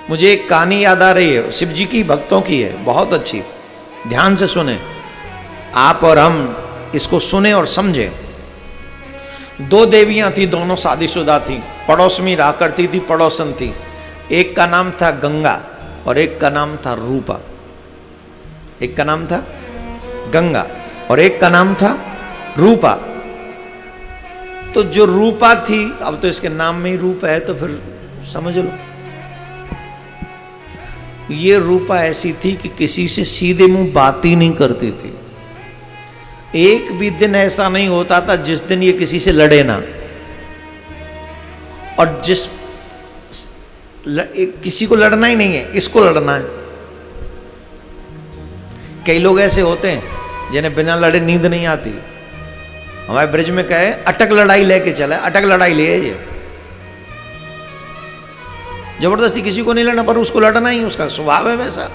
मुझे एक कहानी याद आ रही है, शिव जी की भक्तों की है, बहुत अच्छी, ध्यान से सुने आप और हम इसको सुने और समझे। दो देवियां थी, दोनों शादीशुदा थी, पड़ोस में रहा करती थी, पड़ोसन थी। एक का नाम था गंगा और एक का नाम था रूपा। एक का नाम था गंगा और एक का नाम था रूपा। तो जो रूपा थी, अब तो इसके नाम में ही रूप है तो फिर समझ लो, ये रूपा ऐसी थी कि किसी से सीधे मुंह बात ही नहीं करती थी। एक भी दिन ऐसा नहीं होता था जिस दिन ये किसी से लड़े ना। और किसी को लड़ना ही नहीं है, इसको लड़ना है। कई लोग ऐसे होते हैं जिन्हें बिना लड़े नींद नहीं आती। हमारे ब्रिज में कहे अटक लड़ाई लेके चला, अटक लड़ाई ले ये जबरदस्ती किसी को नहीं लड़ना, पर उसको लड़ना ही, उसका स्वभाव है वैसा,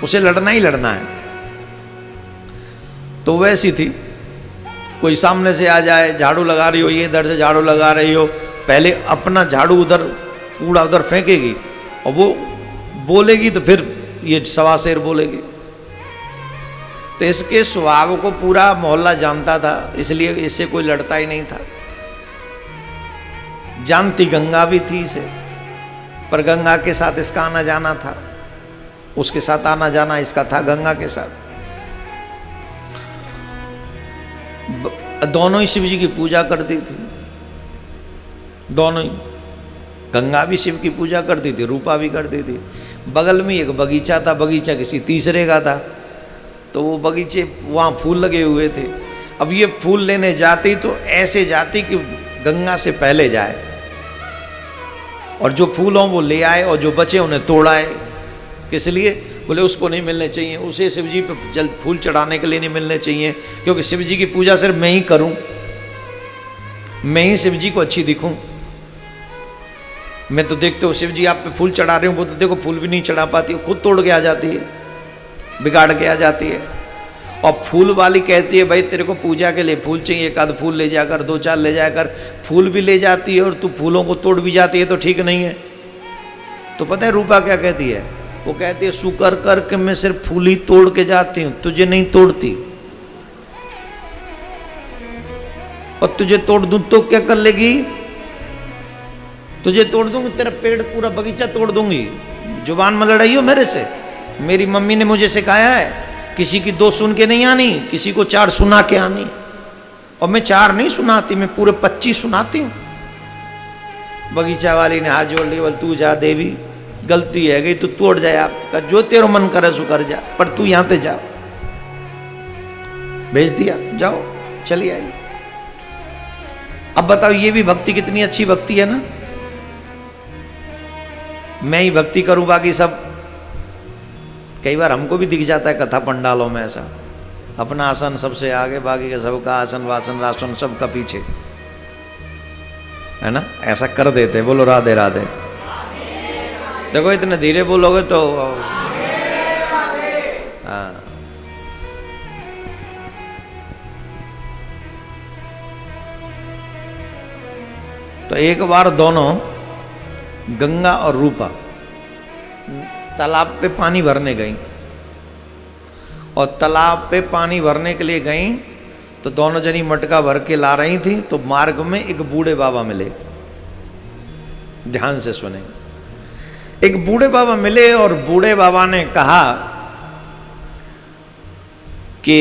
उसे लड़ना ही लड़ना है। तो वैसी थी, कोई सामने से आ जाए, झाड़ू लगा रही हो, ये इधर से झाड़ू लगा रही हो, पहले अपना झाड़ू उधर, कूड़ा उधर फेंकेगी और वो बोलेगी तो फिर ये सवा शेर बोलेगी। तो इसके स्वभाव को पूरा मोहल्ला जानता था, इसलिए इससे कोई लड़ता ही नहीं था। जानती गंगा भी थी इसे, पर गंगा के साथ इसका आना जाना था, उसके साथ आना जाना इसका था गंगा के साथ। दोनों ही शिव जी की पूजा करती थी, दोनों ही। गंगा भी शिव की पूजा करती थी, रूपा भी करती थी। बगल में एक बगीचा था, बगीचा किसी तीसरे का था, तो वो बगीचे वहाँ फूल लगे हुए थे। अब ये फूल लेने जाती तो ऐसे जाती कि गंगा से पहले जाए और जो फूल हों वो ले आए और जो बचे उन्हें तोड़ाए। किस लिए? बोले उसको नहीं मिलने चाहिए, उसे शिव जी पे जल्द फूल चढ़ाने के लिए नहीं मिलने चाहिए, क्योंकि शिव जी की पूजा सिर्फ मैं ही करूं, मैं ही शिव जी को अच्छी दिखूं। मैं तो देखते हो शिव जी आप पे फूल चढ़ा रहे हूं, वो तो देखो फूल भी नहीं चढ़ा पाती, खुद तोड़ के आ जाती है, बिगाड़ के आ जाती है। और फूल वाली कहती है भाई तेरे को पूजा के लिए फूल चाहिए, एक आध फूल ले जाकर, दो चार ले जाकर, फूल भी ले जाती है और तू फूलों को तोड़ भी जाती है, तो ठीक नहीं है। तो पता है रूपा क्या कहती है? वो कहती है शुक्र कर के मैं सिर्फ फूल ही तोड़ के जाती हूं, तुझे नहीं तोड़ती, और तुझे तोड़ दूं तो क्या कर लेगी? तुझे तोड़ दूंगी, तेरा पेड़ पूरा बगीचा तोड़ दूंगी। जुबान में लड़ाई हो मेरे से? मेरी मम्मी ने मुझे सिखाया है किसी की दो सुन के नहीं आनी, किसी को चार सुना के आनी। और मैं चार नहीं सुनाती, मैं पूरे 25 सुनाती हूँ। बगीचा वाली ने हाथ जोड़ लिया, बोल तू जा देवी, गलती है गई, तू तोड़ जाए, आपका जो तेरा मन करे सो कर जा, पर तू यहां पे जा। भेज दिया, जाओ, चली आई। अब बताओ ये भी भक्ति कितनी अच्छी भक्ति है ना। मैं ही भक्ति करूं, बाकी सब, कई बार हमको भी दिख जाता है कथा पंडालों में ऐसा, अपना आसन सबसे आगे, बाकी के सबका आसन वासन रासन सबका पीछे, है ना, ऐसा कर देते। बोलो राधे राधे। देखो इतने धीरे बोलोगे तो हाँ। तो एक बार दोनों गंगा और रूपा तालाब पे पानी भरने गई, और तालाब पे पानी भरने के लिए गई तो दोनों जनी मटका भर के ला रही थी। तो मार्ग में एक बूढ़े बाबा मिले, ध्यान से सुने। एक बूढ़े बाबा मिले और बूढ़े बाबा ने कहा कि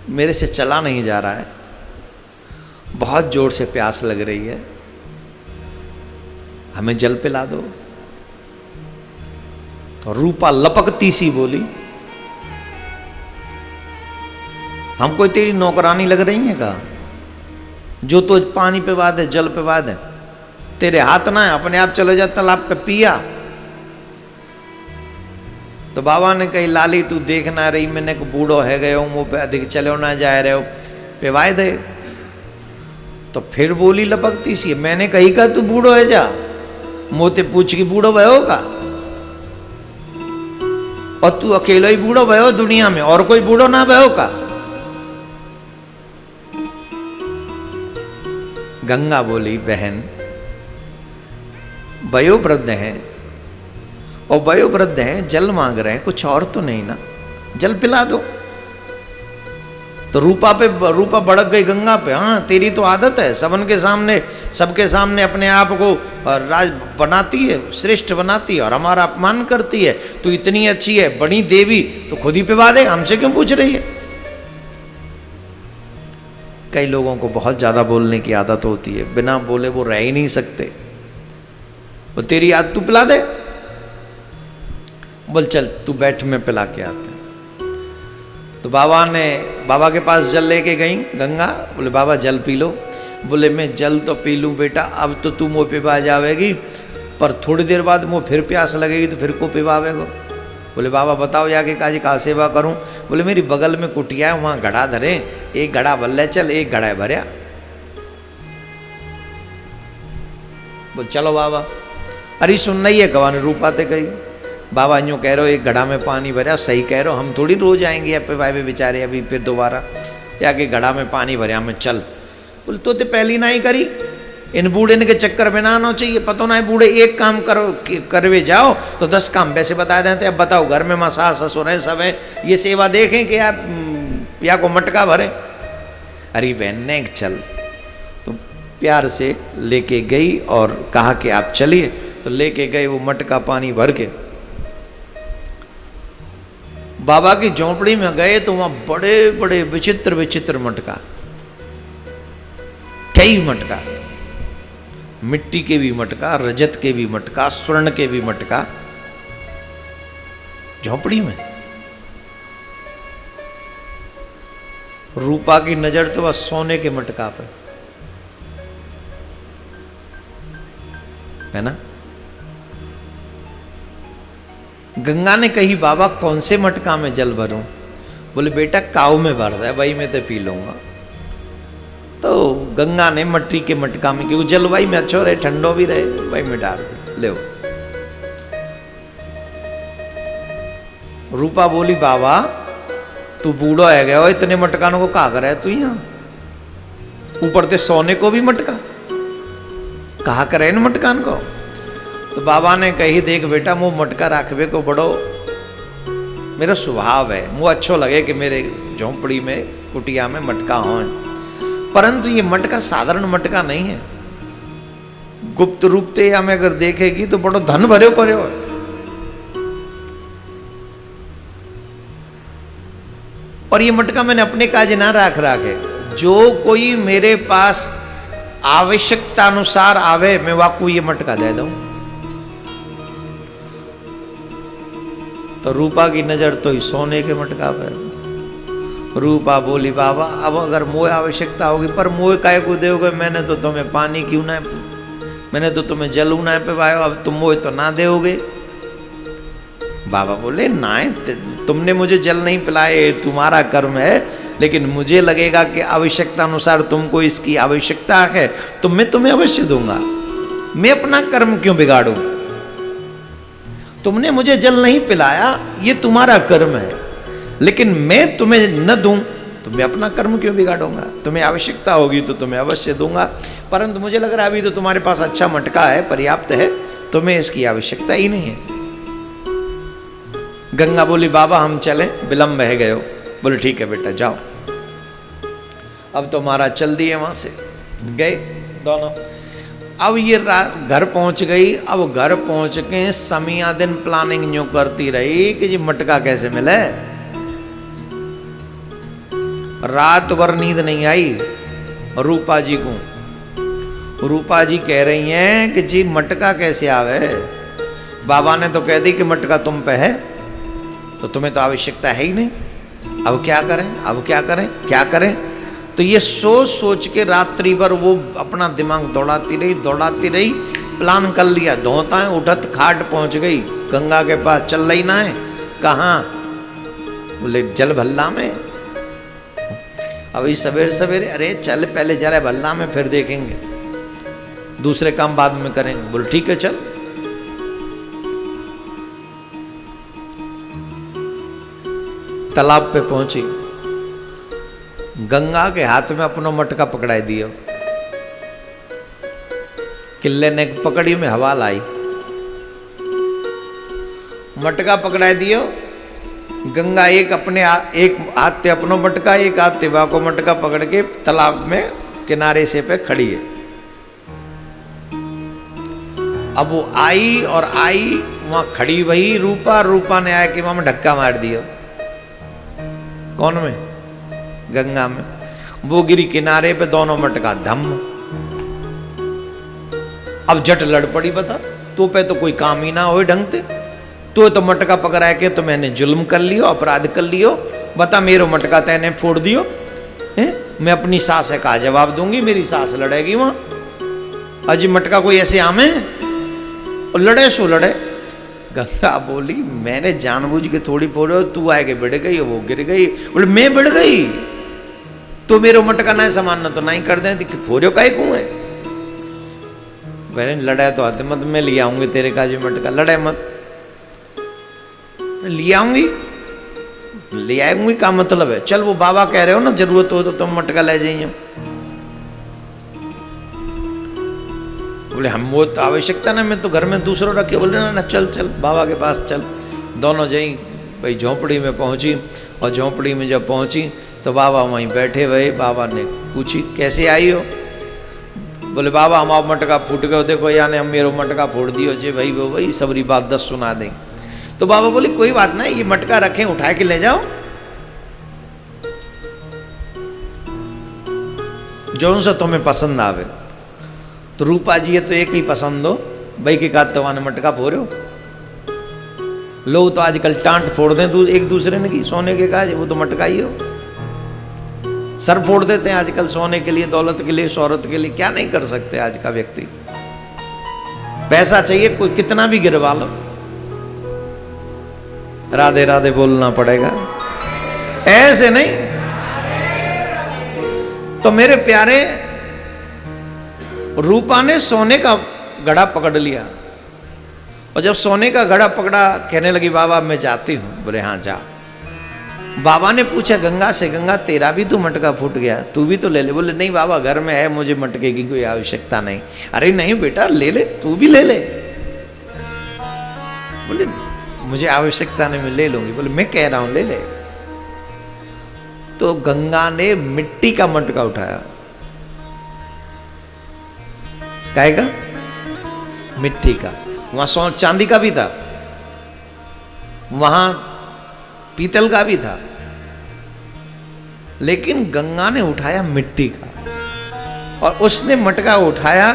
मेरे से चला नहीं जा रहा है, बहुत जोर से प्यास लग रही है, हमें जल पिला दो। तो रूपा लपकती सी बोली, हम कोई तेरी नौकरानी लग रही है का, जो तो पानी पे बाद है, जल पे बाद है, तेरे हाथ ना है, अपने आप चले जा तालाब पे पिया। तो बाबा ने कही लाली तू देख ना रही, मैंने को बूढ़ो है गए हूँ, मुँह पे अधिक चलो ना जा रहे हो, पिवाए दे। तो फिर बोली लपकती सी, मैंने कही का तू बूढ़ो है जा, मोते पूछ की बूढ़ो भयो का, और तू अकेलो ही बूढ़ो भयो दुनिया में, और कोई बूढ़ो ना भयो का। गंगा बोली बहन वयोवृद्ध हैं, और वयोवृद्ध हैं, जल मांग रहे हैं, कुछ और तो नहीं ना, जल पिला दो। तो रूपा भड़क गई गंगा पे, हाँ तेरी तो आदत है सबके सामने अपने आप को राज बनाती है, श्रेष्ठ बनाती है और हमारा अपमान करती है। तो इतनी अच्छी है, बड़ी देवी, तो खुद ही पिवा दे, हमसे क्यों पूछ रही है। कई लोगों को बहुत ज्यादा बोलने की आदत होती है, बिना बोले वो रह ही नहीं सकते। वो तेरी आदत, तू पिला दे, बोल चल तू बैठ, मैं पिला के आते। तो बाबा के पास जल लेके गई गंगा, बोले बाबा जल पी लो। बोले मैं जल तो पी लूँ बेटा, अब तो तू मुँह पिवा जावेगी, पर थोड़ी देर बाद मुँह फिर प्यास लगेगी तो फिर को पिवावेगो। बोले बाबा बताओ जाके काजी का सेवा करूं। बोले मेरी बगल में कुटिया है, वहाँ घड़ा धरे, एक घड़ा बल्ले चल, एक घड़ा भरया। बोल चलो बाबा। अरे सुन नहीं है कवाने रूपाते कही, बाबा यूँ कह रहे हो एक घड़ा में पानी भरया, सही कह रहे हो, हम थोड़ी रोज आएंगे अपने भाई बेचारे अभी फिर दोबारा, या कि घड़ा में पानी भरया में चल। बोले तो पहली ना ही करी, इन बूढ़े के चक्कर में ना आना चाहिए। पता ना है बूढ़े एक काम करो करवे जाओ तो 10 काम वैसे बता देते। अब बताओ घर में माँ सास ससुर है सब है, ये सेवा देखें कि आप या को मटका भरे। अरे बहन ने चल, तो प्यार से लेके गई और कहा कि आप चलिए। तो लेके गए वो मटका पानी भर के। बाबा की झोंपड़ी में गए तो वहां बड़े बड़े विचित्र विचित्र मटका, कई मटका, मिट्टी के भी मटका, रजत के भी मटका, स्वर्ण के भी मटका झोंपड़ी में। रूपा की नजर तो बस सोने के मटका पे है ना। गंगा ने कही बाबा कौन से मटका में जल भरूं। बोले बेटा काऊ में भर दे, वही मैं तो पी लूंगा। तो गंगा ने मट्टी के मटका में, क्योंकि जल वही में अच्छो रहे, ठंडो भी रहे, वही में डाल दे, ले। रूपा बोली बाबा तू बूढ़ो है गया, इतने मटकानों को कहा कर है तू, यहाँ ऊपर से सोने को भी मटका कहा करे इन मटकान को। तो बाबा ने कही देख बेटा मुँह मटका रखबे को बड़ो मेरा स्वभाव है, मुँह अच्छो लगे कि मेरे झोंपड़ी में कुटिया में मटका हो, परंतु ये मटका साधारण मटका नहीं है। गुप्त रूप से हमें अगर देखेगी तो बड़ो धन भरे करे हो। और ये मटका मैंने अपने काज ना रखे, जो कोई मेरे पास आवश्यकता अनुसार आवे मैं वाकू ये मटका दे दूं। तो रूपा की नजर तो ही सोने के मटका पे। रूपा बोली बाबा अब अगर मोह आवश्यकता होगी, पर मोह काय को दोगे, मैंने तो तुम्हें पानी क्यों ना, मैंने तो तुम्हें जल ना पिवाया, अब तुम मोह तो ना दोगे। बाबा बोले ना तुमने मुझे जल नहीं पिलाए, तुम्हारा कर्म है, लेकिन मुझे लगेगा कि आवश्यकता अनुसार तुमको इसकी आवश्यकता है तो मैं तुम्हें अवश्य दूंगा। मैं अपना कर्म क्यों बिगाड़ूं? तुमने मुझे जल नहीं पिलाया, ये तुम्हारा कर्म है, लेकिन मैं तुम्हें न दूं तो मैं अपना कर्म क्यों बिगाड़ूंगा? तुम्हें आवश्यकता होगी तो तुम्हें अवश्य दूंगा, परंतु मुझे लग रहा है अभी तो तुम्हारे पास अच्छा मटका है, पर्याप्त है, तुम्हें इसकी आवश्यकता ही नहीं है। गंगा बोली बाबा हम चलें, विलंब है गए हो। बोले ठीक है बेटा जाओ। अब तो महाराज चल दिए, वहां से गए दोनों। अब ये घर पहुंच गई। अब घर पहुंच के समिया दिन प्लानिंग यूं करती रही कि जी मटका कैसे मिले। रात भर नींद नहीं आई रूपा जी को। रूपा जी कह रही हैं कि जी मटका कैसे आवे। बाबा ने तो कह दी कि मटका तुम पे है तो तुम्हें तो आवश्यकता है ही नहीं, अब क्या करें, अब क्या करें, क्या करें। तो ये सोच सोच के रात्रि भर वो अपना दिमाग दौड़ाती रही, प्लान कर लिया। धोता है उठत खाट पहुंच गई गंगा के पास, चल रही ना है कहाँ? बोले जल भल्ला में। अभी सवेरे सवेरे, अरे चल पहले जल भल्ला में फिर देखेंगे, दूसरे काम बाद में करेंगे। बोले ठीक है चल। तालाब पे पहुंची, गंगा के हाथ में अपना मटका पकड़ाई दियो। किले ने पकड़ी में हवा लाई। मटका पकड़ा दियो। गंगा एक एक हाथ ते अपनो मटका, एक हाथ ते बा को मटका पकड़ के तालाब में किनारे से पे खड़ी है। अब वो आई और आई वहां खड़ी वही रूपा ने आया कि वहां में धक्का मार दिया। कौन में? गंगा में। वो गिरी किनारे पे, दोनों मटका धम। अब जट लड़ पड़ी। बता तो पे तो कोई काम ही ना हो ढंग से, तो मटका पकड़ा के तो मैंने जुल्म कर लियो, अपराध कर लियो। बता मेरो मटका तैने फोड़ दियो है? मैं अपनी सास है का जवाब दूंगी, मेरी सास लड़ेगी वहां। अजी मटका कोई ऐसे आमे और लड़े सो लड़े। गंगा बोली मैंने जानबूझ के थोड़ी फोड़ो, तू आए के बिड़ गई, वो गिर गई। बोले मैं बिड़ गई तो मेरो मटका ना सामान तो नहीं कर दे, फोड़ो का कुएं। मैंने लड़ा तो हाथ मत, मैं ले आऊंगी तेरे का जो मटका, लड़े मत। ले आऊंगी, ले आऊंगी का मतलब है? चल वो बाबा कह रहे हो ना जरूरत हो तो तुम मटका ले जाइए। बोले हम वो तो आवश्यकता ना, मैं तो घर में दूसरों रखे। बोले ना चल चल बाबा के पास चल। दोनों जाई भाई, झोंपड़ी में पहुंची। और झोंपड़ी में जब पहुंची तो बाबा वहीं बैठे हुए। बाबा ने पूछी कैसे आई हो? बोले बाबा हम आप मटका फूट गए, देखो यानी हम मेरो मटका फोड़ दियो जे भाई वो वही सबरी बात 10 सुना दें। तो बाबा बोले कोई बात नहीं, ये मटका रखें, उठा के ले जाओ, जो सा तुम्हें पसंद आवे। तो रूपा जी है तो एक ही पसंद हो भाई के का तो मटका फोड़ो। लोग तो आजकल टांट फोड़ दें तो एक दूसरे ने की सोने के काज, वो तो मटका ही हो। सर फोड़ देते हैं आजकल सोने के लिए, दौलत के लिए, शोहरत के लिए। क्या नहीं कर सकते आज का व्यक्ति। पैसा चाहिए कोई कितना भी गिरवा लो, राधे राधे बोलना पड़ेगा, ऐसे नहीं। तो मेरे प्यारे रूपा ने सोने का घड़ा पकड़ लिया। और जब सोने का घड़ा पकड़ा कहने लगी बाबा मैं जाती हूं। बोले हाँ जा। बाबा ने पूछा गंगा से, गंगा तेरा भी तो मटका फूट गया, तू भी तो ले ले। बोले नहीं बाबा घर में है, मुझे मटके की कोई आवश्यकता नहीं। अरे नहीं बेटा ले ले, तू भी ले ले। बोले मुझे आवश्यकता नहीं, मैं ले लूंगी। बोले मैं कह रहा हूं ले ले। तो गंगा ने मिट्टी का मटका उठाया। कहेगा मिट्टी का, वहां चांदी का भी था, वहां पीतल का भी था, लेकिन गंगा ने उठाया मिट्टी का। और उसने मटका उठाया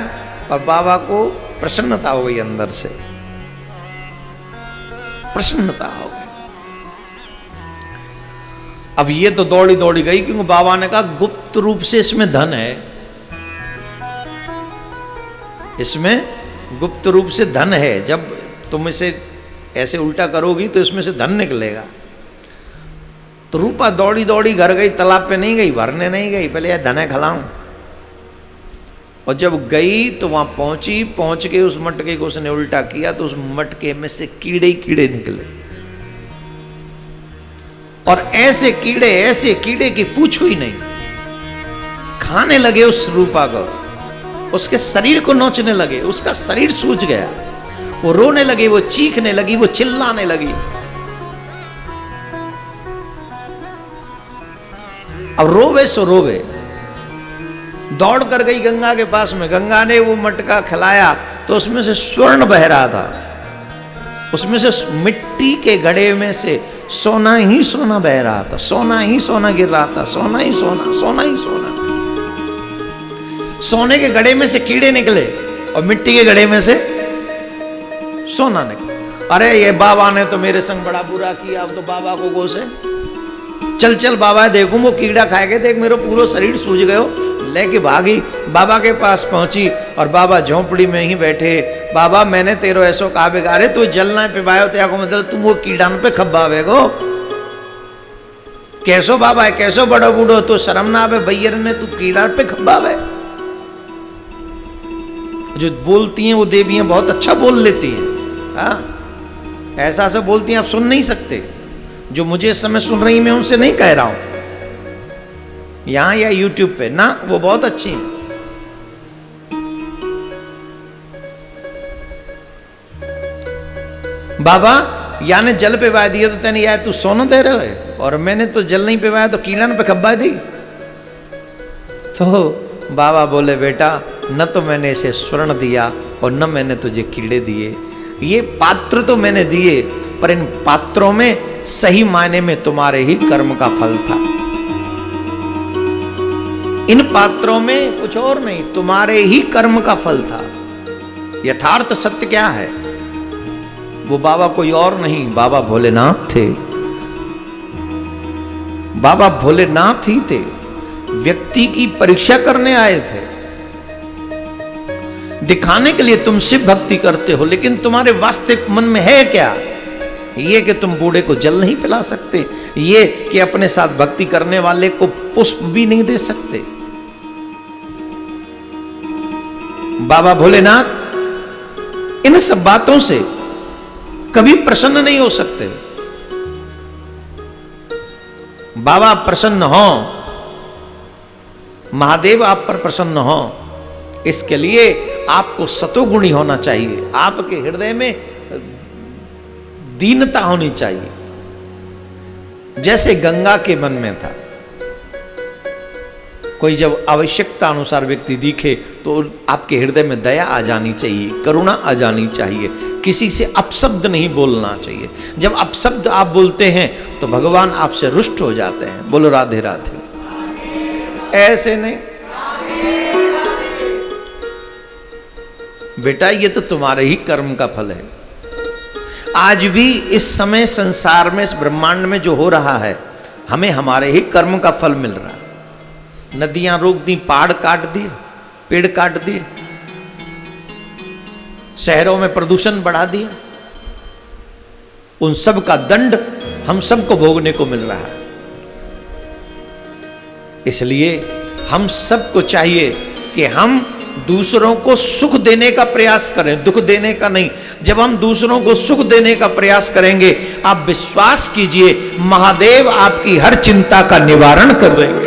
और बाबा को प्रसन्नता हो गई, अंदर से प्रसन्नता हो गई। अब ये तो दौड़ी दौड़ी गई क्योंकि बाबा ने कहा गुप्त रूप से इसमें धन है, इसमें गुप्त रूप से धन है। जब तुम इसे ऐसे उल्टा करोगी तो इसमें से धन निकलेगा। तो रूपा दौड़ी दौड़ी घर गई, तालाब पे नहीं गई, भरने नहीं गई, पहले यह धन खिलाऊं। और जब गई तो वहां पहुंची, पहुंच के उस मटके को उसने उल्टा किया तो उस मटके में से कीड़े ही कीड़े निकले। और ऐसे कीड़े की पूछो ही नहीं, खाने लगे उस रूपा को, उसके शरीर को नोचने लगे, उसका शरीर सूज गया, वो रोने लगी, वो चीखने लगी, वो चिल्लाने लगी। अब रोवे सो रोवे। दौड़ कर गई गंगा के पास में, गंगा ने वो मटका खिलाया तो उसमें से स्वर्ण बह रहा था, उसमें से मिट्टी के घड़े में से सोना ही सोना बह रहा था, सोना ही सोना गिर रहा था, सोना ही सोना, सोना ही सोना। सोने के घड़े में से कीड़े निकले और मिट्टी के घड़े में से सोना निकला। अरे ये बाबा ने तो मेरे संग बड़ा बुरा किया, अब तो बाबा को गोसे। चल चल बाबा देखूं वो कीड़ा खाएगा, देख मेरा पूरा शरीर सूज गयो। लेके भागी, बाबा के पास पहुंची और बाबा झोंपड़ी में ही बैठे। बाबा मैंने तेरो ऐसो कहा बेगा, अरे तू जलना पिवायो त्यागो मतलब तुम वो कीड़ा पे खब्बावेगो। कैसो बाबा है, कैसो बड़ो बूढ़ो, तो शर्म ना आवे भैया ने तू कीड़ा पे खब्बावे। जो बोलती हैं वो देवियां बहुत अच्छा बोल लेती हैं, हाँ ऐसा से बोलती हैं आप सुन नहीं सकते। जो मुझे इस समय सुन रही मैं उनसे नहीं कह रहा हूं यहां या यूट्यूब पे ना, वो बहुत अच्छी हैं। बाबा याने जल पिवा दिए तो तेने यार तू सोना दे रहे है, और मैंने तो जल नहीं पिवाया तो कीड़न पे खब्बा दी। तो बाबा बोले बेटा न तो मैंने इसे स्वर्ण दिया और न मैंने तुझे कीड़े दिए, ये पात्र तो मैंने दिए पर इन पात्रों में सही मायने में तुम्हारे ही कर्म का फल था। इन पात्रों में कुछ और नहीं, तुम्हारे ही कर्म का फल था। यथार्थ सत्य क्या है? वो बाबा कोई और नहीं, बाबा भोलेनाथ थे। बाबा भोलेनाथ ही थे, व्यक्ति की परीक्षा करने आए थे, दिखाने के लिए तुम शिव भक्ति करते हो, लेकिन तुम्हारे वास्तविक मन में है क्या? ये कि तुम बूढ़े को जल नहीं पिला सकते, ये कि अपने साथ भक्ति करने वाले को पुष्प भी नहीं दे सकते। बाबा भोलेनाथ इन सब बातों से कभी प्रसन्न नहीं हो सकते। बाबा प्रसन्न हो, महादेव आप पर प्रसन्न हो, इसके लिए आपको सतोगुणी होना चाहिए, आपके हृदय में दीनता होनी चाहिए। जैसे गंगा के मन में था, कोई जब आवश्यकता अनुसार व्यक्ति दिखे तो आपके हृदय में दया आ जानी चाहिए, करुणा आ जानी चाहिए, किसी से अपशब्द नहीं बोलना चाहिए। जब अपशब्द आप बोलते हैं तो भगवान आपसे रुष्ट हो जाते हैं। बोलो राधे राधे। ऐसे नहीं बेटा, ये तो तुम्हारे ही कर्म का फल है। आज भी इस समय संसार में, इस ब्रह्मांड में जो हो रहा है, हमें हमारे ही कर्म का फल मिल रहा है। नदियां रोक दी, पहाड़ काट दिए, पेड़ काट दिए, शहरों में प्रदूषण बढ़ा दिया, उन सब का दंड हम सबको भोगने को मिल रहा है। इसलिए हम सबको चाहिए कि हम दूसरों को सुख देने का प्रयास करें, दुख देने का नहीं। जब हम दूसरों को सुख देने का प्रयास करेंगे, आप विश्वास कीजिए महादेव आपकी हर चिंता का निवारण कर देंगे।